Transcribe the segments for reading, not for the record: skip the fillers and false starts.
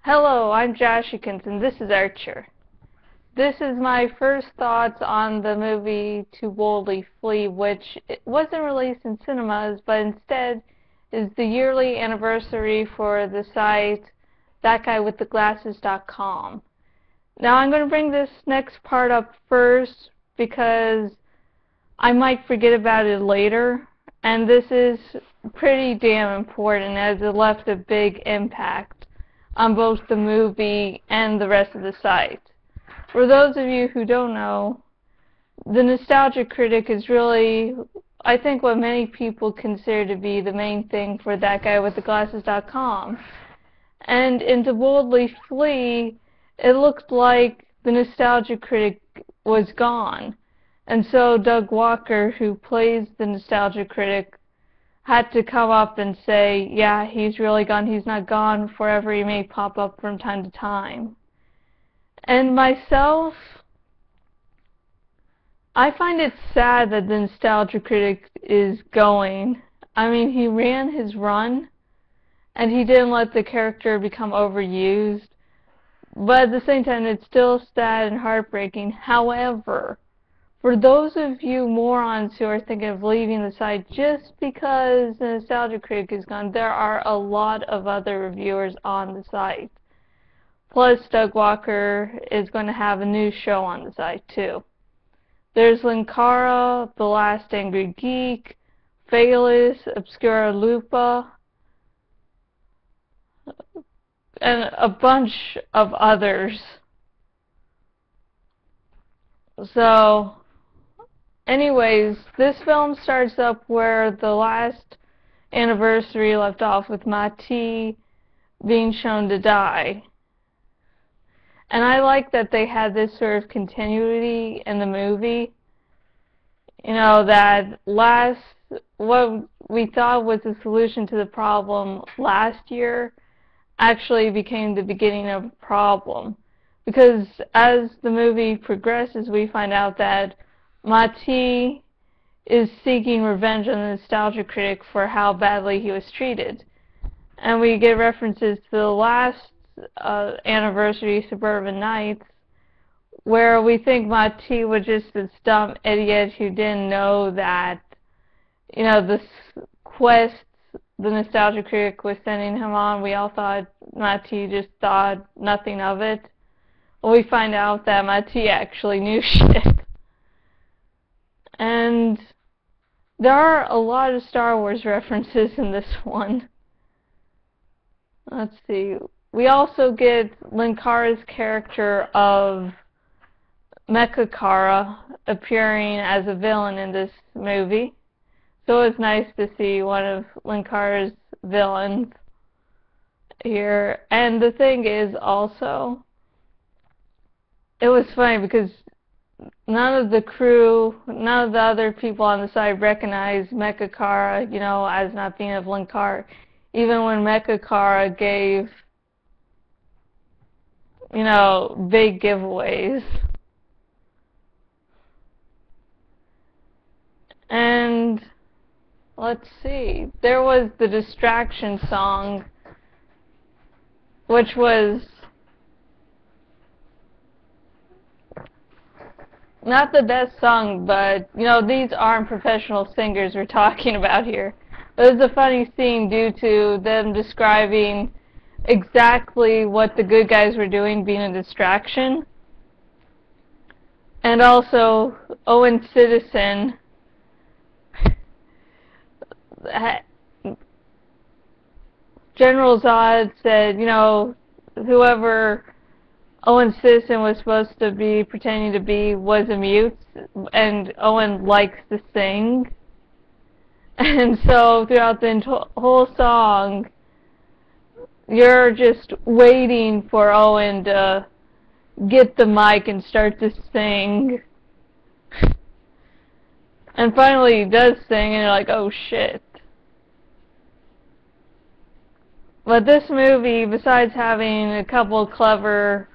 Hello, I'm Jashykins, and this is Archer. This is my first thoughts on the movie To Boldly Flee, which it wasn't released in cinemas, but instead is the yearly anniversary for the site thatguywiththeglasses.com. Now I'm going to bring this next part up first because I might forget about it later, and this is pretty damn important as it left a big impact on both the movie and the rest of the site. For those of you who don't know, the Nostalgia Critic is really, I think, what many people consider to be the main thing for thatguywiththeglasses.com. And in To Boldly Flee, it looked like the Nostalgia Critic was gone. And so Doug Walker, who plays the Nostalgia Critic, had to come up and say, yeah, he's really gone. He's not gone forever. He may pop up from time to time. And myself, I find it sad that the Nostalgia Critic is going. I mean, he ran his run, and he didn't let the character become overused. But at the same time, it's still sad and heartbreaking. However, for those of you morons who are thinking of leaving the site just because the Nostalgia Critic is gone, there are a lot of other reviewers on the site. Plus, Doug Walker is going to have a new show on the site, too. There's Linkara, The Last Angry Geek, Phalis, Obscura Lupa, and a bunch of others. So, anyways, this film starts up where the last anniversary left off with Mati being shown to die. And I like that they had this sort of continuity in the movie. You know, that what we thought was the solution to the problem last year actually became the beginning of a problem. Because as the movie progresses, we find out that Mati is seeking revenge on the Nostalgia Critic for how badly he was treated. And we get references to the last anniversary, Suburban Nights, where we think Mati was just this dumb idiot who didn't know that, you know, this quest the Nostalgia Critic was sending him on, we all thought Mati just thought nothing of it. Well, we find out that Mati actually knew shit. And there are a lot of Star Wars references in this one. Let's see. We also get Linkara's character of Mecha Kara appearing as a villain in this movie. So it's nice to see one of Linkara's villains here. And the thing is also, it was funny because none of the crew, none of the other people on the side recognized Mecha Kara, you know, as not being of Linkara. Even when Mecha Kara gave, you know, big giveaways. And let's see, there was the Distraction song, which was not the best song, but, you know, these aren't professional singers we're talking about here. But it was a funny scene due to them describing exactly what the good guys were doing, being a distraction. And also, Owen Citizen General Zod said, you know, whoever Owen Citizen was supposed to be pretending to be was a mute, and Owen likes to sing. And so throughout the whole song, you're just waiting for Owen to get the mic and start to sing. And finally he does sing, and you're like, oh shit. But this movie, besides having a couple clever,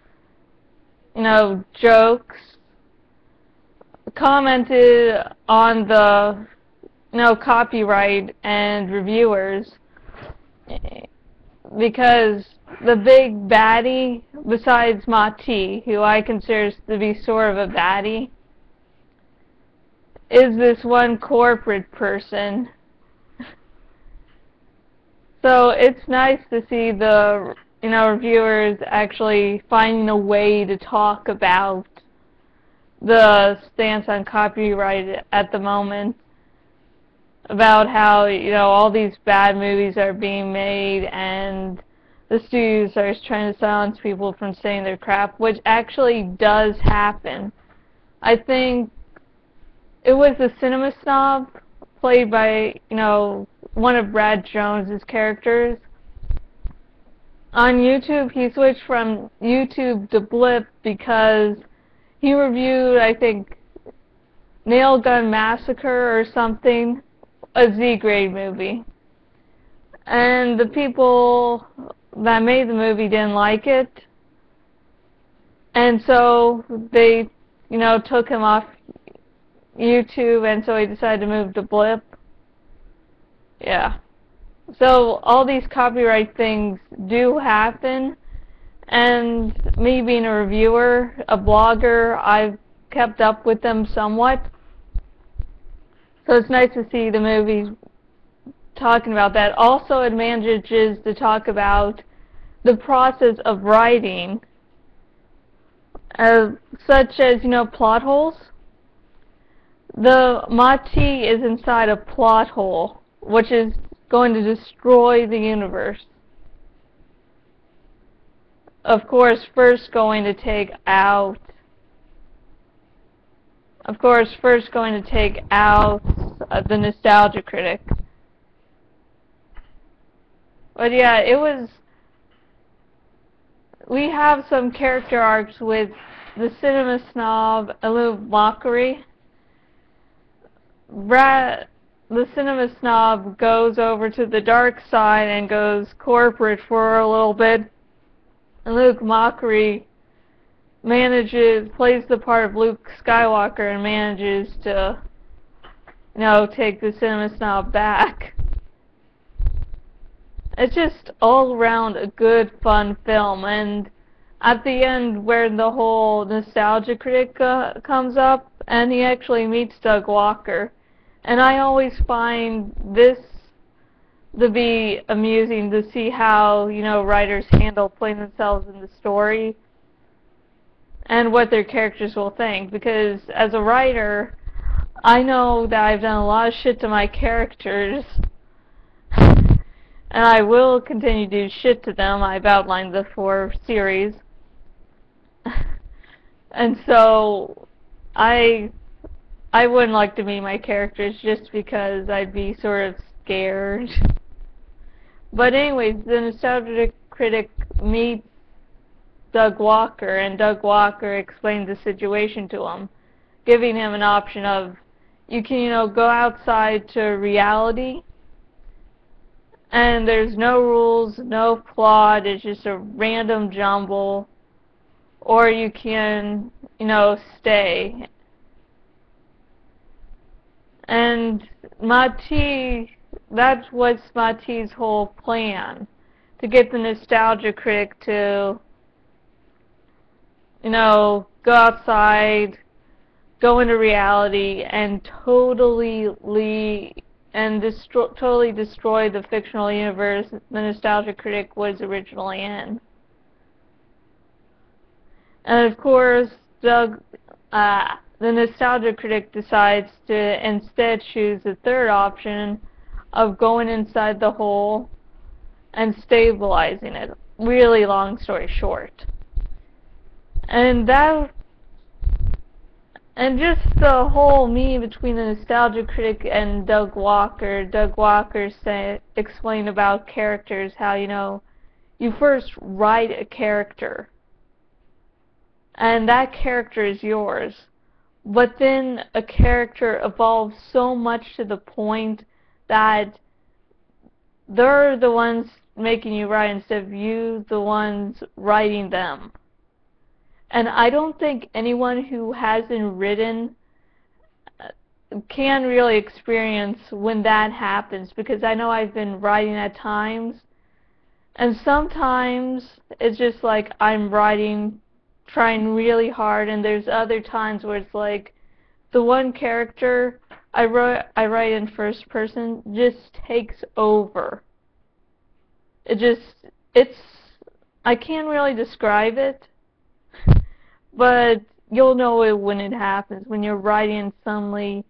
you know, jokes, commented on the, you know, copyright and reviewers, because the big baddie, besides Mati, who I consider to be sort of a baddie, is this one corporate person. So it's nice to see the reviewers actually finding a way to talk about the stance on copyright at the moment, about how all these bad movies are being made and the studios are trying to silence people from saying their crap, which actually does happen. I think it was the Cinema Snob, played by one of Brad Jones's characters. On YouTube, he switched from YouTube to Blip because he reviewed, I think, Nail Gun Massacre or something, a Z-grade movie. And the people that made the movie didn't like it. And so they, took him off YouTube, and so he decided to move to Blip. Yeah. So all these copyright things do happen, and me being a reviewer, a blogger, I've kept up with them somewhat. So it's nice to see the movies talking about that. Also, it manages to talk about the process of writing, such as, plot holes. The Mati is inside a plot hole, which is going to destroy the universe. Of course, first going to take out the nostalgia critic. But yeah, we have some character arcs with the Cinema Snob, Alou Mockery. The Cinema Snob goes over to the dark side and goes corporate for a little bit. And Luke Mockery plays the part of Luke Skywalker and manages to, take the Cinema Snob back. It's just all around a good, fun film. And at the end, where the whole nostalgia critic comes up, and he actually meets Doug Walker. And I always find this to be amusing to see how, writers handle putting themselves in the story and what their characters will think. Because as a writer, I know that I've done a lot of shit to my characters, and I will continue to do shit to them. I've outlined the 4 series. And so I wouldn't like to meet my characters just because I'd be sort of scared. But anyways, the nostalgia critic meets Doug Walker, and Doug Walker explains the situation to him, giving him an option of, you can, go outside to reality, and there's no rules, no plot, it's just a random jumble, or you can, stay. And Mati, that was Mati's whole plan, to get the nostalgia critic to, go outside, go into reality, and totally destroy the fictional universe the nostalgia critic was originally in. And of course, the nostalgia critic decides to instead choose the third option of going inside the hole and stabilizing it. Really long story short. And just the whole meeting between the nostalgia critic and Doug Walker. Doug Walker explained about characters, how, you first write a character, and that character is yours. But then a character evolves so much to the point that they're the ones making you write instead of you the ones writing them. And I don't think anyone who hasn't written can really experience when that happens, because I know I've been writing at times, And sometimes it's just like I'm writing, trying really hard, and there's other times where it's like the one character I write in first person just takes over. It's I can't really describe it, but you'll know it when it happens. When you're writing and suddenly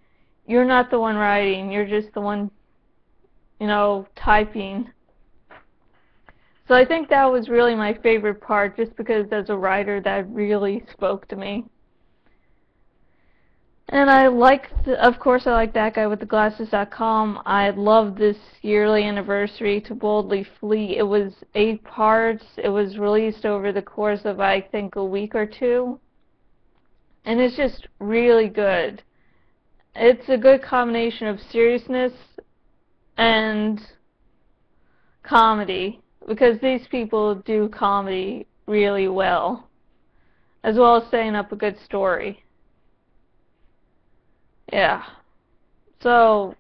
you're not the one writing, you're just the one, typing. So I think that was really my favorite part, just because as a writer that really spoke to me. And of course, I like That Guy with the Glasses.com. I love this yearly anniversary to Boldly Flee. It was 8 parts. It was released over the course of, I think, a week or two. And it's just really good. It's a good combination of seriousness and comedy, because these people do comedy really well, as well as setting up a good story. Yeah. So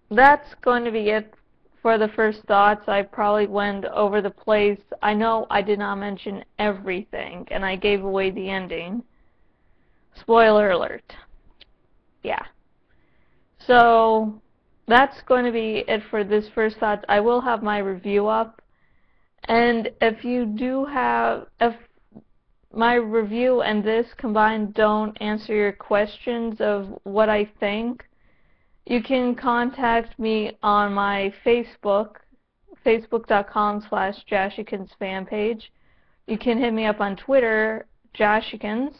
that's going to be it for the first thoughts. I probably went over the place. I know I did not mention everything, and I gave away the ending. Spoiler alert. Yeah. So that's going to be it for this first thoughts. I will have my review up, and if my review and this combined don't answer your questions of what I think, you can contact me on my Facebook, facebook.com/jashykins fan page. You can hit me up on Twitter, jashykins.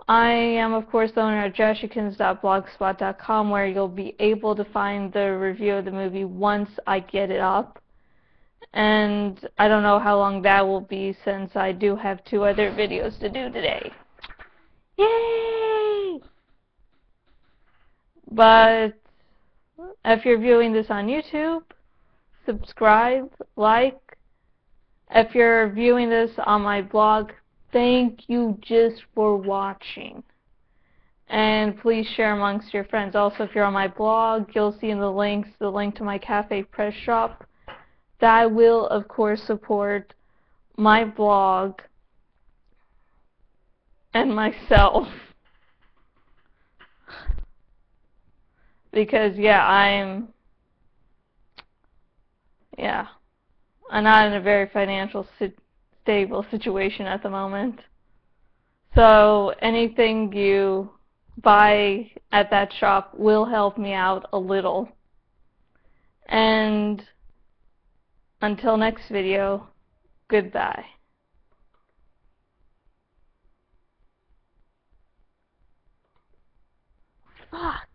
I am, of course, the owner of jashykins.blogspot.com, where you'll be able to find the review of the movie once I get it up. And I don't know how long that will be, since I do have 2 other videos to do today. Yay! But if you're viewing this on YouTube, subscribe, like. If you're viewing this on my blog, thank you just for watching. And please share amongst your friends. Also, if you're on my blog, you'll see in the links the link to my cafe press shop. That will, of course, support my blog and myself. Because, I'm not in a very stable situation at the moment. So anything you buy at that shop will help me out a little. And until next video, goodbye. Fuck.